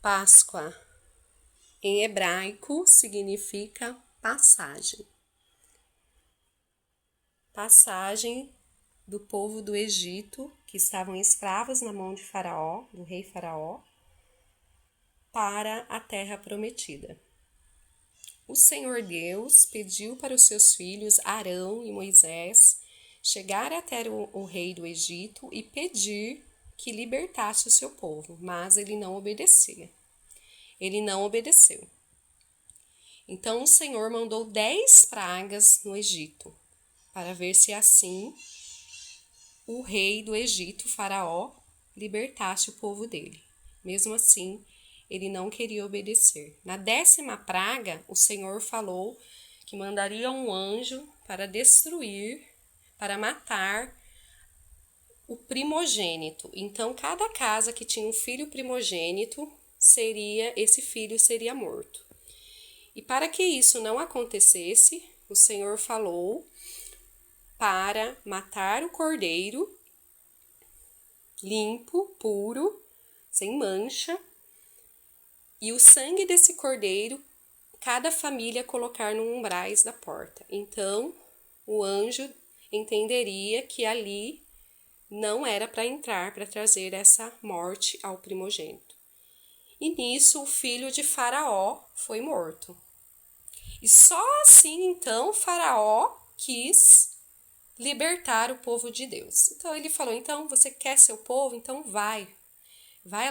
Páscoa, em hebraico, significa passagem. Passagem do povo do Egito, que estavam escravos na mão de Faraó, do rei Faraó, para a terra prometida. O Senhor Deus pediu para os seus filhos Arão e Moisés chegar até o rei do Egito e pedir que libertasse o seu povo, mas ele não obedecia. Ele não obedeceu. Então o Senhor mandou 10 pragas no Egito, para ver se assim o rei do Egito, Faraó, libertasse o povo dele. Mesmo assim, ele não queria obedecer. Na 10ª praga, o Senhor falou que mandaria um anjo para destruir, para matar o primogênito. Então, cada casa que tinha um filho primogênito, esse filho seria morto. E para que isso não acontecesse, o Senhor falou para matar o cordeiro limpo, puro, sem mancha, e o sangue desse cordeiro, cada família colocar no umbrais da porta. Então, o anjo entenderia que ali não era para entrar, para trazer essa morte ao primogênito. E nisso, o filho de Faraó foi morto. E só assim, então, Faraó quis libertar o povo de Deus. Então, ele falou, então, você quer seu povo? Então, vai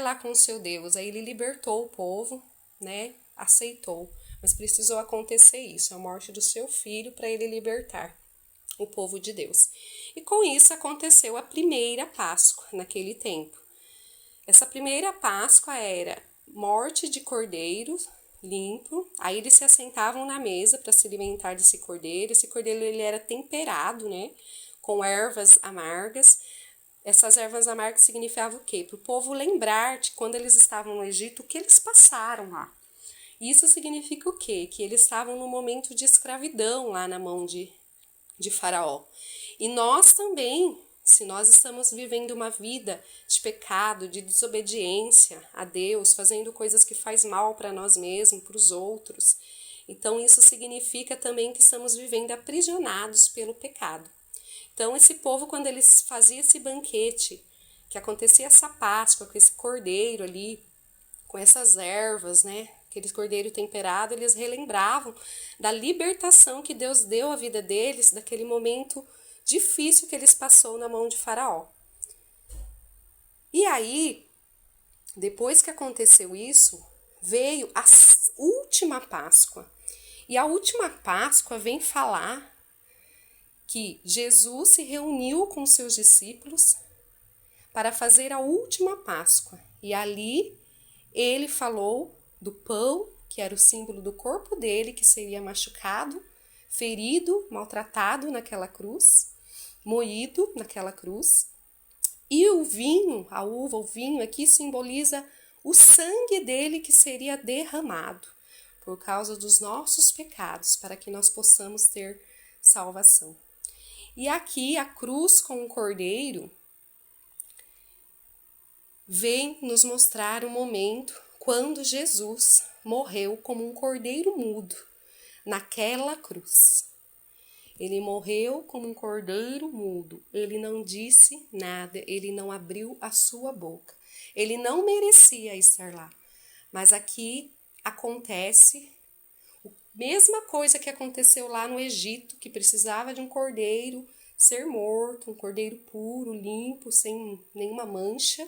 lá com o seu Deus. Aí ele libertou o povo, né? Aceitou. Mas precisou acontecer isso, a morte do seu filho, para ele libertar o povo de Deus. E com isso aconteceu a primeira Páscoa naquele tempo. Essa primeira Páscoa era morte de cordeiro limpo. Aí eles se assentavam na mesa para se alimentar desse cordeiro. Esse cordeiro ele era temperado, né, com ervas amargas. Essas ervas amargas significavam o quê? Para o povo lembrar de quando eles estavam no Egito, o que eles passaram lá. Isso significa o quê? Que eles estavam no momento de escravidão lá na mão de Faraó. E nós também, se nós estamos vivendo uma vida de pecado, de desobediência a Deus, fazendo coisas que faz mal para nós mesmos, para os outros, então isso significa também que estamos vivendo aprisionados pelo pecado. Então esse povo, quando eles faziam esse banquete, que acontecia essa Páscoa, com esse cordeiro ali, com essas ervas, né, aquele cordeiro temperado, eles relembravam da libertação que Deus deu à vida deles, daquele momento difícil que eles passou na mão de Faraó. E aí, depois que aconteceu isso, veio a última Páscoa. E a última Páscoa vem falar que Jesus se reuniu com seus discípulos para fazer a última Páscoa. E ali ele falou do pão, que era o símbolo do corpo dele, que seria machucado, ferido, maltratado naquela cruz, moído naquela cruz. E o vinho, a uva, o vinho aqui simboliza o sangue dele que seria derramado por causa dos nossos pecados, para que nós possamos ter salvação. E aqui a cruz com o cordeiro vem nos mostrar o momento quando Jesus morreu como um cordeiro mudo naquela cruz. Ele morreu como um cordeiro mudo. Ele não disse nada, ele não abriu a sua boca. Ele não merecia estar lá. Mas aqui acontece a mesma coisa que aconteceu lá no Egito, que precisava de um cordeiro ser morto, um cordeiro puro, limpo, sem nenhuma mancha,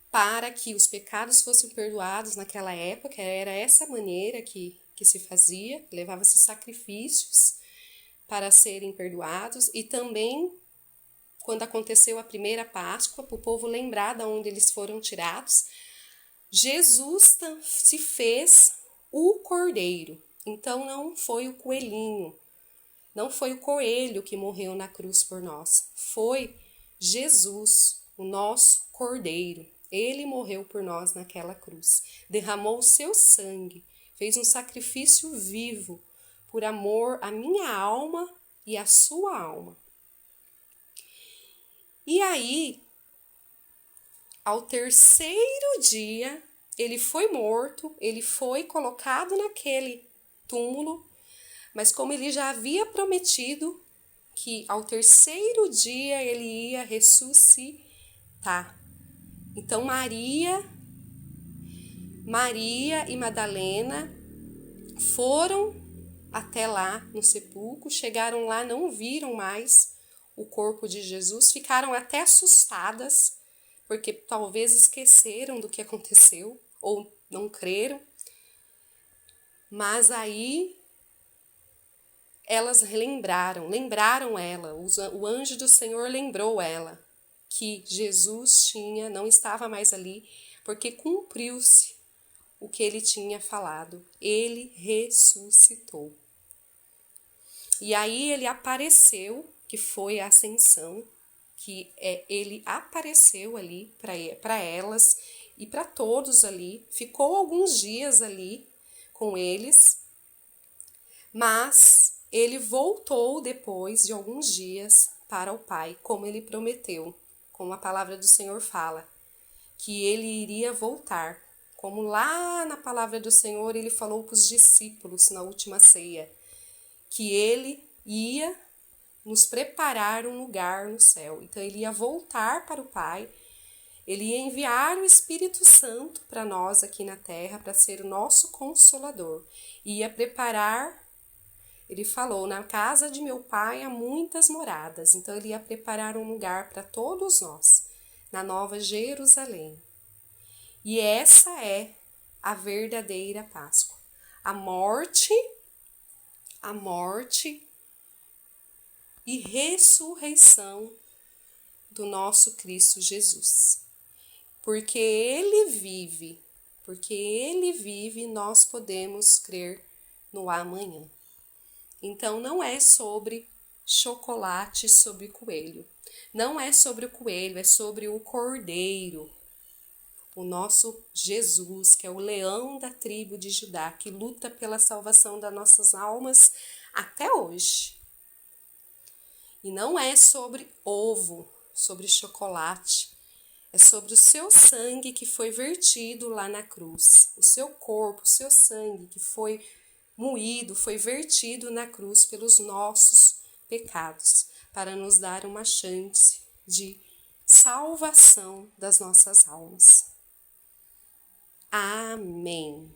para que os pecados fossem perdoados naquela época. Era essa maneira que se fazia, levava-se sacrifícios para serem perdoados. E também, quando aconteceu a primeira Páscoa, para o povo lembrar de onde eles foram tirados, Jesus se fez o cordeiro. Então não foi o coelhinho, não foi o coelho que morreu na cruz por nós, foi Jesus, o nosso cordeiro. Ele morreu por nós naquela cruz, derramou o seu sangue, fez um sacrifício vivo por amor à minha alma e à sua alma. E aí, ao terceiro dia, ele foi morto, ele foi colocado naquele túmulo, mas como ele já havia prometido que ao terceiro dia ele ia ressuscitar. Então Maria e Madalena foram até lá no sepulcro, chegaram lá, não viram mais o corpo de Jesus, ficaram até assustadas, porque talvez esqueceram do que aconteceu ou não creram. Mas aí elas lembraram ela, o anjo do Senhor lembrou ela que Jesus não estava mais ali, porque cumpriu-se o que ele tinha falado. Ele ressuscitou. E aí ele apareceu, que foi a ascensão, ele apareceu ali para elas e para todos ali, ficou alguns dias ali com eles, mas ele voltou depois de alguns dias para o Pai, como ele prometeu, como a palavra do Senhor fala, que ele iria voltar, como lá na palavra do Senhor ele falou para os discípulos na última ceia, que ele ia nos preparar um lugar no céu. Então ele ia voltar para o Pai, ele ia enviar o Espírito Santo para nós aqui na terra, para ser o nosso consolador. Ia preparar, ele falou, na casa de meu Pai há muitas moradas. Então ele ia preparar um lugar para todos nós, na Nova Jerusalém. E essa é a verdadeira Páscoa. A morte e ressurreição do nosso Cristo Jesus. Porque Ele vive, nós podemos crer no amanhã. Então não é sobre chocolate, sobre coelho. Não é sobre o coelho, é sobre o cordeiro. O nosso Jesus, que é o leão da tribo de Judá, que luta pela salvação das nossas almas até hoje. E não é sobre ovo, sobre chocolate. É sobre o seu sangue que foi vertido lá na cruz. O seu corpo, o seu sangue que foi moído, foi vertido na cruz pelos nossos pecados, para nos dar uma chance de salvação das nossas almas. Amém.